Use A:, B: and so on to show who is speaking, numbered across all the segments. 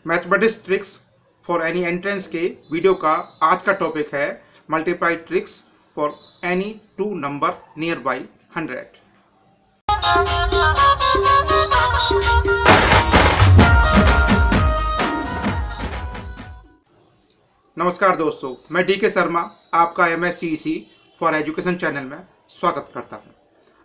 A: Mathematics tricks for any entrance के video का आज का टॉपिक है multiply tricks for any two number near by 100। नमस्कार दोस्तों, मैं डीके शर्मा आपका MSCEC फॉर एजुकेशन चैनल में स्वागत करता हूं।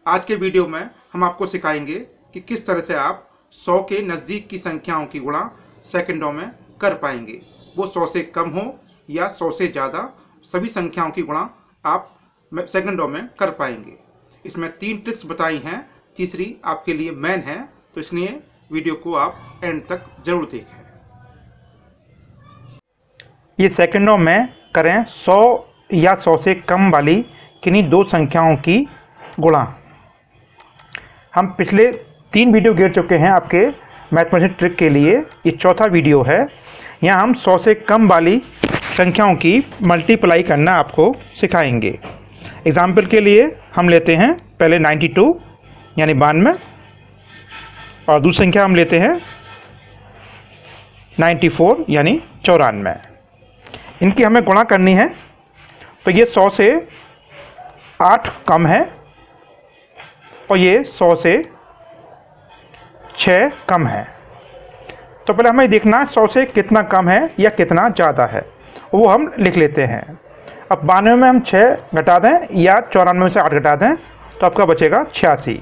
A: आज के वीडियो में हम आपको सिखाएंगे कि किस तरह से आप 100 के नज़दीक की संख्याओं की गुणा सेकंडों में कर पाएंगे। वो 100 से कम हो या 100 से ज़्यादा, सभी संख्याओं की गुणा आप सेकंडों में कर पाएंगे। इसमें 3 ट्रिक्स बताई हैं, तीसरी आपके लिए मेन है, तो इसलिए वीडियो को आप एंड तक जरूर देखें।
B: ये सेकंडों में करें 100 या 100 से कम वाली किन्हीं दो संख्याओं की गुणा। हम पिछले 3 वीडियो गिर चुके हैं आपके मैथमेटिक्स ट्रिक के लिए। ये चौथा वीडियो है। यहाँ हम 100 से कम वाली संख्याओं की मल्टीप्लाई करना आपको सिखाएंगे। एग्जाम्पल के लिए हम लेते हैं पहले 92 यानी 92, और दूसरी संख्या हम लेते हैं 94 यानी 94। इनकी हमें गुणा करनी है, तो ये 100 से 8 कम है और ये 100 से 6 कम है। तो पहले हमें देखना है 100 से कितना कम है या कितना ज़्यादा है, वो हम लिख लेते हैं। अब 92 में हम 6 घटा दें या 94 में से 8 घटा दें तो आपका बचेगा 86।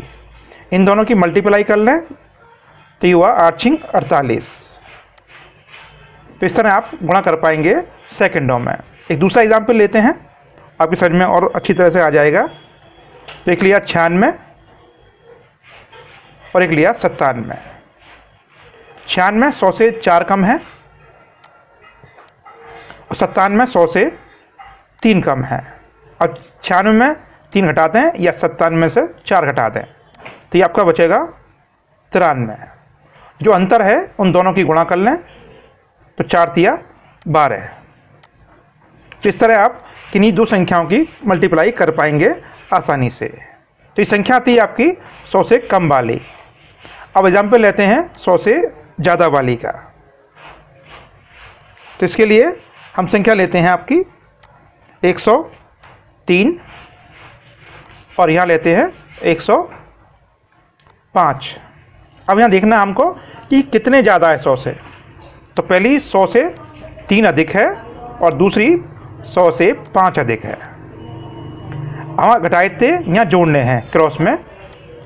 B: इन दोनों की मल्टीप्लाई कर लें तो ये हुआ 8×6 48। तो इस तरह आप गुणा कर पाएंगे सेकंडों में। एक दूसरा एग्जाम्पल लेते हैं, आपकी समझ में और अच्छी तरह से आ जाएगा। तो एक लिया 96 और एक लिया 97। 96 100 से 4 कम है और 97 100 से 3 कम है। और 96 में 3 घटा दें या 97 में से 4 घटा दें तो ये आपका बचेगा 93। जो अंतर है उन दोनों की गुणा कर लें तो 4 तिया 12। तो इस तरह आप किन्हीं दो संख्याओं की मल्टीप्लाई कर पाएंगे आसानी से। तो ये संख्या थी आपकी 100 से कम वाली। अब एग्जाम्पल लेते हैं 100 से ज़्यादा वाली का। तो इसके लिए हम संख्या लेते हैं आपकी 103 और यहाँ लेते हैं 105। अब यहाँ देखना है हमको कि कितने ज़्यादा है 100 से। तो पहली 100 से 3 अधिक है और दूसरी 100 से 5 अधिक है। हम घटाए थे, यहाँ जोड़ने हैं क्रॉस में।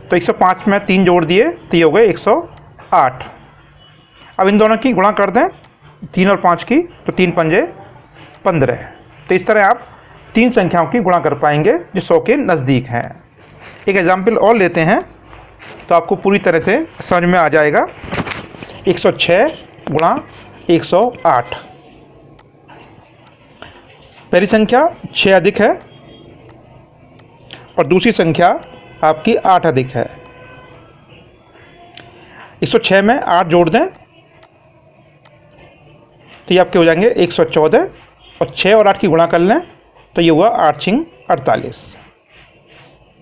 B: तो 105 में 3 जोड़ दिए तो ये हो गए 108। अब इन दोनों की गुणा कर दें 3 और 5 की, तो 3 पंजे 15। तो इस तरह आप 3 संख्याओं की गुणा कर पाएंगे जो 100 के नज़दीक हैं। एक एग्जाम्पल और लेते हैं तो आपको पूरी तरह से समझ में आ जाएगा। 106 गुणा 108। पहली संख्या 6 अधिक है और दूसरी संख्या आपकी 8 अधिक है। 106 में 8 जोड़ दें तो ये आपके हो जाएंगे 114, और 6 और 8 की गुणा कर लें तो ये हुआ 8×6 48।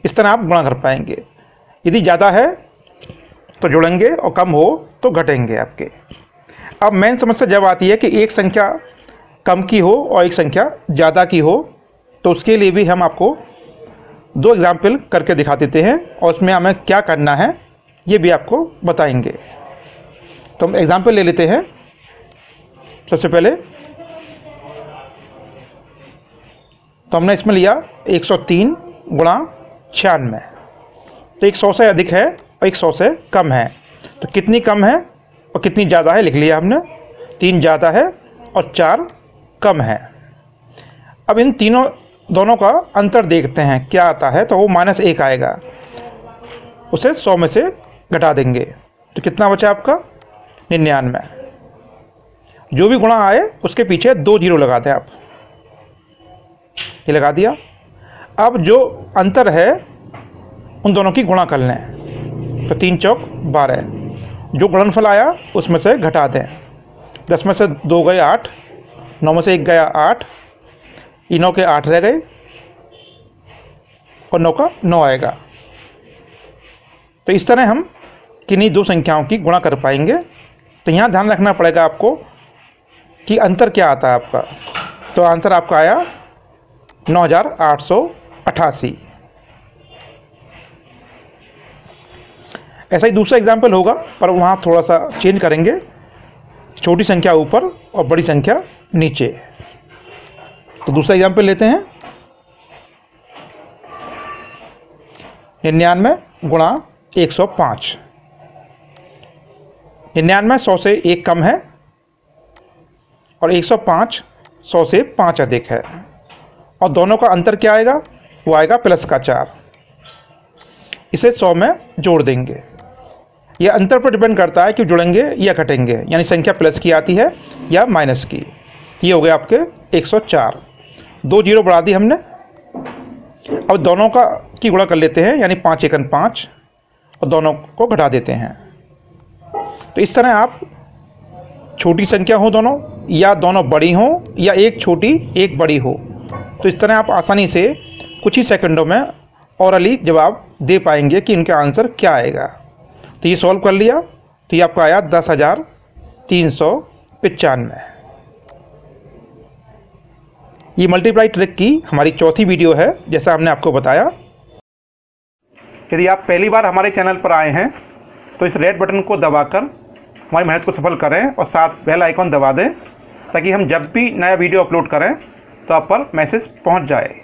B: इस तरह आप गुणा कर पाएंगे। यदि ज़्यादा है तो जोड़ेंगे और कम हो तो घटेंगे आपके। अब मेन समस्या जब आती है कि एक संख्या कम की हो और एक संख्या ज़्यादा की हो, तो उसके लिए भी हम आपको 2 एग्जाम्पल करके दिखा देते हैं और उसमें हमें क्या करना है ये भी आपको बताएंगे। तो हम एग्जाम्पल ले लेते हैं। सबसे पहले तो हमने इसमें लिया 103 गुणा 96। तो एक 100 से अधिक है और एक 100 से कम है। तो कितनी कम है और कितनी ज़्यादा है लिख लिया हमने। 3 ज़्यादा है और 4 कम है। अब इन दोनों का अंतर देखते हैं क्या आता है। तो वो -1 आएगा, उसे 100 में से घटा देंगे तो कितना बचा आपका 99। जो भी गुणा आए उसके पीछे 2 जीरो लगा दें आप। ये लगा दिया। अब जो अंतर है उन दोनों की गुणा कर लें तो 3 चौक 12। जो गुणनफल आया उसमें से घटा दें। 10 में से 2 गए 8, 9 में से 1 गया 8, ये 9 के 8 रह गए और 9 का 9 आएगा। तो इस तरह हम किन्हीं दो संख्याओं की गुणा कर पाएंगे तो यहाँ ध्यान रखना पड़ेगा आपको कि अंतर क्या आता है आपका। तो आंसर आपका आया 9888। ऐसा ही दूसरा एग्जाम्पल होगा, पर वहाँ थोड़ा सा चेंज करेंगे, छोटी संख्या ऊपर और बड़ी संख्या नीचे। तो दूसरा एग्जाम्पल लेते हैं, 99 गुणा 105। 99 100 से 1 कम है और 105 100 से 5 अधिक है, और दोनों का अंतर क्या आएगा, वो आएगा प्लस का 4। इसे 100 में जोड़ देंगे। यह अंतर पर डिपेंड करता है कि जुड़ेंगे या घटेंगे, यानी संख्या प्लस की आती है या माइनस की। ये हो गए आपके 104। 2 जीरो बढ़ा दी हमने। अब दोनों का की गुणा कर लेते हैं, यानी 5 एकन 5, और दोनों को घटा देते हैं। तो इस तरह आप छोटी संख्या हो दोनों, या दोनों बड़ी हो, या एक छोटी एक बड़ी हो, तो इस तरह आप आसानी से कुछ ही सेकंडों में ओरली जवाब दे पाएंगे कि इनका आंसर क्या आएगा। तो ये सॉल्व कर लिया, तो ये आपका आया 10,395। ये मल्टीप्लाई ट्रिक की हमारी चौथी वीडियो है, जैसा हमने आपको बताया। यदि आप पहली बार हमारे चैनल पर आए हैं तो इस रेड बटन को दबाकर हमारी मेहनत को सफल करें और साथ बेल आइकॉन दबा दें, ताकि हम जब भी नया वीडियो अपलोड करें तो आप पर मैसेज पहुंच जाए।